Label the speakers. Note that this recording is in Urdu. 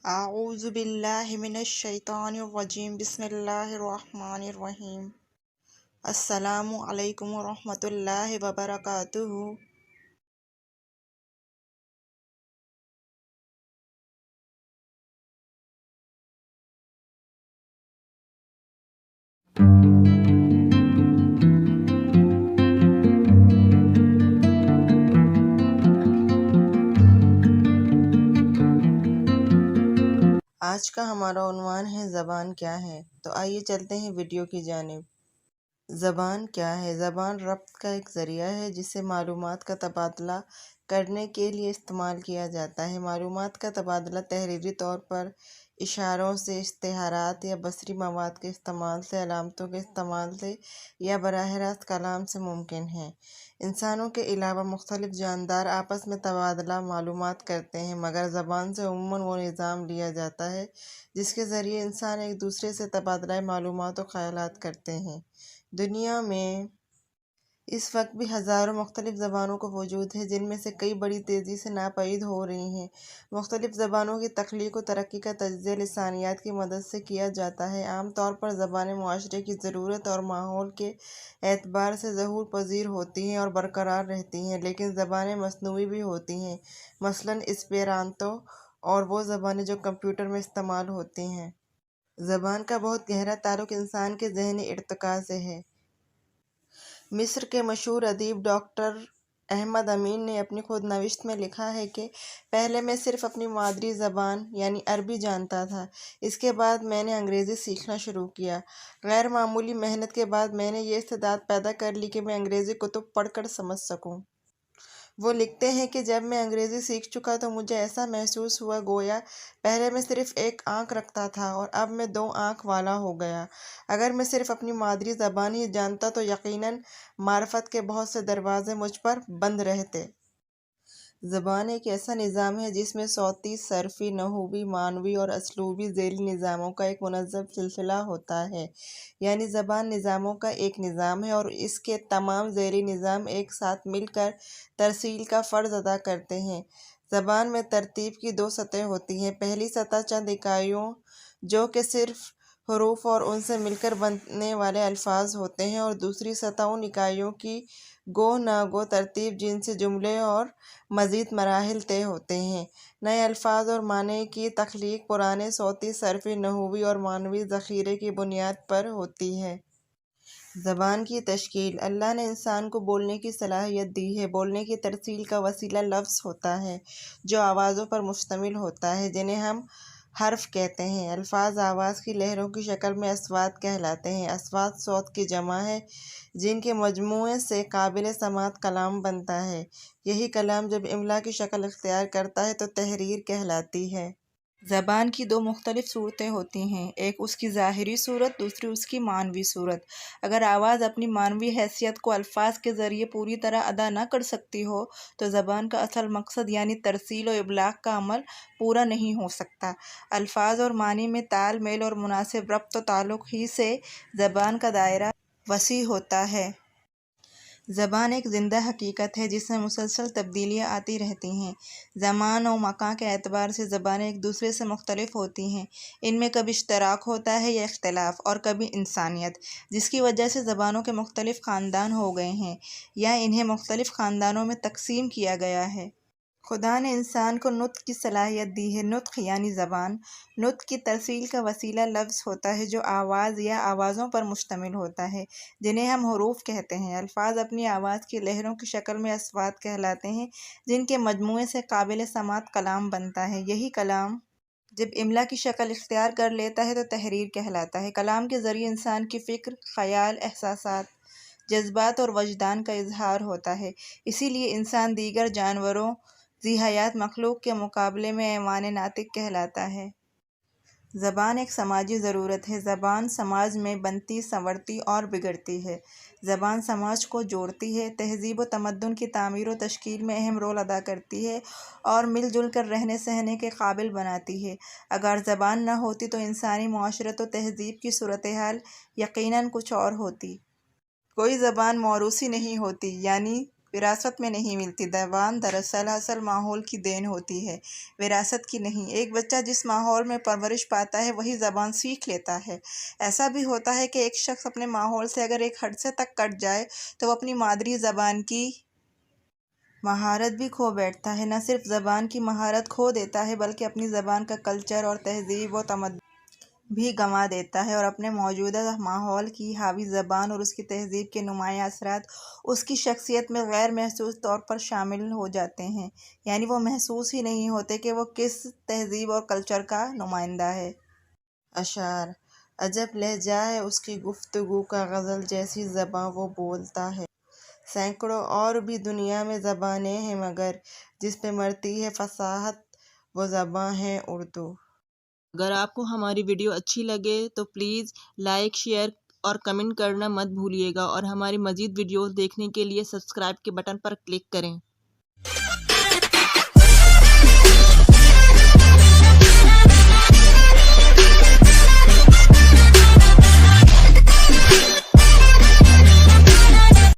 Speaker 1: اعوذ باللہ من الشیطان الرجیم بسم اللہ الرحمن الرحیم السلام علیکم ورحمۃ اللہ وبرکاتہ۔ آج کا ہمارا عنوان ہے زبان کیا ہے، تو آئیے چلتے ہیں ویڈیو کی جانب۔ زبان کیا ہے؟ زبان ربط کا ایک ذریعہ ہے جسے معلومات کا تبادلہ کرنے کے لیے استعمال کیا جاتا ہے۔ معلومات کا تبادلہ تحریری طور پر اشاروں سے، اشتہارات یا بصری مواد کے استعمال سے، علامتوں کے استعمال سے یا براہ راست کلام سے ممکن ہے۔ انسانوں کے علاوہ مختلف جاندار آپس میں تبادلہ معلومات کرتے ہیں، مگر زبان سے عموماً وہ نظام لیا جاتا ہے جس کے ذریعے انسان ایک دوسرے سے تبادلہ معلومات و خیالات کرتے ہیں۔ دنیا میں اس وقت بھی ہزاروں مختلف زبانوں کا وجود ہے، جن میں سے کئی بڑی تیزی سے ناپید ہو رہی ہیں۔ مختلف زبانوں کی تخلیق و ترقی کا تجزیہ لسانیات کی مدد سے کیا جاتا ہے۔ عام طور پر زبانیں معاشرے کی ضرورت اور ماحول کے اعتبار سے ظہور پذیر ہوتی ہیں اور برقرار رہتی ہیں، لیکن زبانیں مصنوعی بھی ہوتی ہیں، مثلاً اسپیرانتو اور وہ زبانیں جو کمپیوٹر میں استعمال ہوتی ہیں۔ زبان کا بہت گہرا تعلق انسان کے ذہنی ارتقاء سے ہے۔ مصر کے مشہور ادیب ڈاکٹر احمد امین نے اپنی خود نوشت میں لکھا ہے کہ پہلے میں صرف اپنی مادری زبان یعنی عربی جانتا تھا، اس کے بعد میں نے انگریزی سیکھنا شروع کیا۔ غیر معمولی محنت کے بعد میں نے یہ استعداد پیدا کر لی کہ میں انگریزی کتب پڑھ کر سمجھ سکوں۔ وہ لکھتے ہیں کہ جب میں انگریزی سیکھ چکا تو مجھے ایسا محسوس ہوا گویا پہلے میں صرف ایک آنکھ رکھتا تھا اور اب میں 2 آنکھ والا ہو گیا۔ اگر میں صرف اپنی مادری زبان ہی جانتا تو یقیناً معرفت کے بہت سے دروازے مجھ پر بند رہتے۔ زبان ایک ایسا نظام ہے جس میں صوتی، صرفی، نحوی، معنوی اور اسلوبی ذیلی نظاموں کا ایک منظم سلسلہ ہوتا ہے۔ یعنی زبان نظاموں کا ایک نظام ہے اور اس کے تمام ذیلی نظام ایک ساتھ مل کر ترسیل کا فرض ادا کرتے ہیں۔ زبان میں ترتیب کی 2 سطحیں ہوتی ہیں۔ پہلی سطح چند اکائیوں جو کہ صرف حروف اور ان سے مل کر بننے والے الفاظ ہوتے ہیں، اور دوسری سطح ان اکائیوں کی گو نہ گو ترتیب جن سے جملے اور مزید مراحل طے ہوتے ہیں۔ نئے الفاظ اور معنی کی تخلیق پرانے صوتی، صرفی، نحوی اور معنوی ذخیرے کی بنیاد پر ہوتی ہے۔ زبان کی تشکیل۔ اللہ نے انسان کو بولنے کی صلاحیت دی ہے۔ بولنے کی ترسیل کا وسیلہ لفظ ہوتا ہے جو آوازوں پر مشتمل ہوتا ہے، جنہیں ہم حرف کہتے ہیں۔ الفاظ آواز کی لہروں کی شکل میں اصوات کہلاتے ہیں۔ اصوات صوت کی جمع ہے جن کے مجموعے سے قابل سماعت کلام بنتا ہے۔ یہی کلام جب املا کی شکل اختیار کرتا ہے تو تحریر کہلاتی ہے۔ زبان کی 2 مختلف صورتیں ہوتی ہیں، ایک اس کی ظاہری صورت، دوسری اس کی معنوی صورت۔ اگر آواز اپنی معنوی حیثیت کو الفاظ کے ذریعے پوری طرح ادا نہ کر سکتی ہو تو زبان کا اصل مقصد یعنی ترسیل و ابلاغ کا عمل پورا نہیں ہو سکتا۔ الفاظ اور معنی میں تال میل اور مناسب ربط و تعلق ہی سے زبان کا دائرہ وسیع ہوتا ہے۔ زبان ایک زندہ حقیقت ہے جس میں مسلسل تبدیلیاں آتی رہتی ہیں۔ زمان و مکان کے اعتبار سے زبانیں ایک دوسرے سے مختلف ہوتی ہیں۔ ان میں کبھی اشتراک ہوتا ہے یا اختلاف، اور کبھی انسانیت، جس کی وجہ سے زبانوں کے مختلف خاندان ہو گئے ہیں یا انہیں مختلف خاندانوں میں تقسیم کیا گیا ہے۔ خدا نے انسان کو نطق کی صلاحیت دی ہے۔ نطق یعنی زبان۔ نطق کی ترسیل کا وسیلہ لفظ ہوتا ہے جو آواز یا آوازوں پر مشتمل ہوتا ہے، جنہیں ہم حروف کہتے ہیں۔ الفاظ اپنی آواز کی لہروں کی شکل میں اصوات کہلاتے ہیں جن کے مجموعے سے قابل سماعت کلام بنتا ہے۔ یہی کلام جب املا کی شکل اختیار کر لیتا ہے تو تحریر کہلاتا ہے۔ کلام کے ذریعے انسان کی فکر، خیال، احساسات، جذبات اور وجدان کا اظہار ہوتا ہے۔ اسی لیے انسان دیگر جانوروں، ذی حیات مخلوق کے مقابلے میں ایوان ناطق کہلاتا ہے۔ زبان ایک سماجی ضرورت ہے۔ زبان سماج میں بنتی، سنورتی اور بگڑتی ہے۔ زبان سماج کو جوڑتی ہے، تہذیب و تمدن کی تعمیر و تشکیل میں اہم رول ادا کرتی ہے اور مل جل کر رہنے سہنے کے قابل بناتی ہے۔ اگر زبان نہ ہوتی تو انسانی معاشرت و تہذیب کی صورتحال یقیناً کچھ اور ہوتی۔ کوئی زبان موروثی نہیں ہوتی، یعنی
Speaker 2: وراثت میں نہیں ملتی۔ زبان دراصل اصل ماحول کی دین ہوتی ہے، وراثت کی نہیں۔ ایک بچہ جس ماحول میں پرورش پاتا ہے وہی زبان سیکھ لیتا ہے۔ ایسا بھی ہوتا ہے کہ ایک شخص اپنے ماحول سے اگر ایک حد تک کٹ جائے تو وہ اپنی مادری زبان کی مہارت بھی کھو بیٹھتا ہے۔ نہ صرف زبان کی مہارت کھو دیتا ہے بلکہ اپنی زبان کا کلچر اور تہذیب و تمدن بھی گنوا دیتا ہے، اور اپنے موجودہ ماحول کی حاوی زبان اور اس کی تہذیب کے نمایاں اثرات اس کی شخصیت میں غیر محسوس طور پر شامل ہو جاتے ہیں، یعنی وہ محسوس ہی نہیں ہوتے کہ وہ کس تہذیب اور کلچر کا نمائندہ ہے۔
Speaker 1: اشعار: عجب لہجہ ہے اس کی گفتگو کا، غزل جیسی زباں وہ بولتا ہے۔ سینکڑوں اور بھی دنیا میں زبانیں ہیں مگر جس پہ مرتی ہے فصاحت وہ زباں ہے اردو۔ اگر آپ کو ہماری ویڈیو اچھی لگے تو پلیز لائک، شیئر اور کمنٹ کرنا مت بھولیے گا، اور ہماری مزید ویڈیوز دیکھنے کے لیے سبسکرائب کے بٹن پر کلک کریں۔